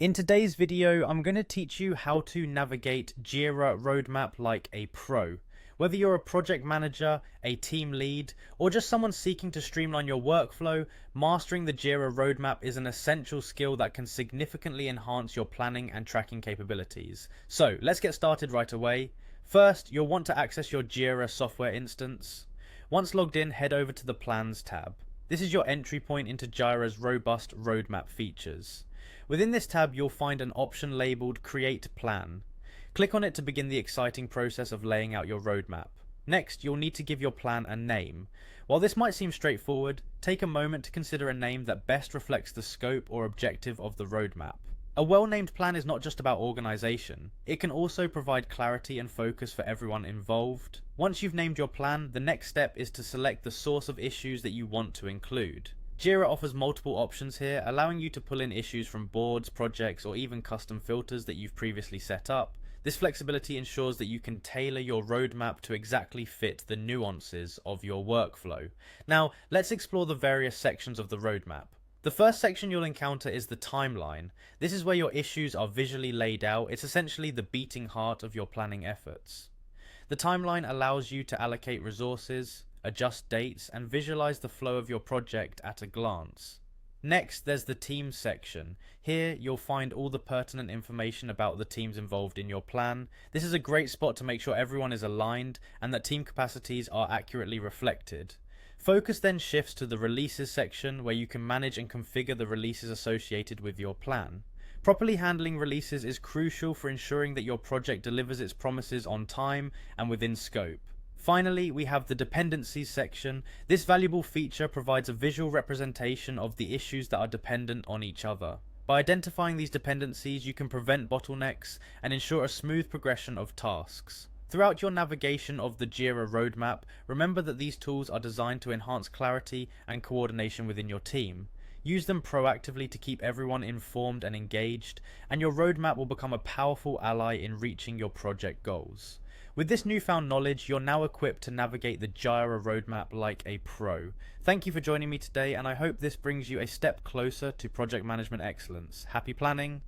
In today's video, I'm going to teach you how to navigate Jira Roadmap like a pro. Whether you're a project manager, a team lead, or just someone seeking to streamline your workflow, mastering the Jira Roadmap is an essential skill that can significantly enhance your planning and tracking capabilities. So let's get started right away. First, you'll want to access your Jira software instance. Once logged in, head over to the Plans tab. This is your entry point into Jira's robust roadmap features. Within this tab, you'll find an option labeled Create Plan. Click on it to begin the exciting process of laying out your roadmap. Next, you'll need to give your plan a name. While this might seem straightforward, take a moment to consider a name that best reflects the scope or objective of the roadmap. A well-named plan is not just about organization. It can also provide clarity and focus for everyone involved. Once you've named your plan, the next step is to select the source of issues that you want to include. Jira offers multiple options here, allowing you to pull in issues from boards, projects, or even custom filters that you've previously set up. This flexibility ensures that you can tailor your roadmap to exactly fit the nuances of your workflow. Now, let's explore the various sections of the roadmap. The first section you'll encounter is the timeline. This is where your issues are visually laid out. It's essentially the beating heart of your planning efforts. The timeline allows you to allocate resources, adjust dates, and visualize the flow of your project at a glance. Next, there's the teams section. Here, you'll find all the pertinent information about the teams involved in your plan. This is a great spot to make sure everyone is aligned and that team capacities are accurately reflected. Focus then shifts to the releases section, where you can manage and configure the releases associated with your plan. Properly handling releases is crucial for ensuring that your project delivers its promises on time and within scope. Finally, we have the dependencies section. This valuable feature provides a visual representation of the issues that are dependent on each other. By identifying these dependencies, you can prevent bottlenecks and ensure a smooth progression of tasks. Throughout your navigation of the Jira roadmap, remember that these tools are designed to enhance clarity and coordination within your team. Use them proactively to keep everyone informed and engaged, and your roadmap will become a powerful ally in reaching your project goals. With this newfound knowledge, you're now equipped to navigate the Jira roadmap like a pro. Thank you for joining me today, and I hope this brings you a step closer to project management excellence. Happy planning!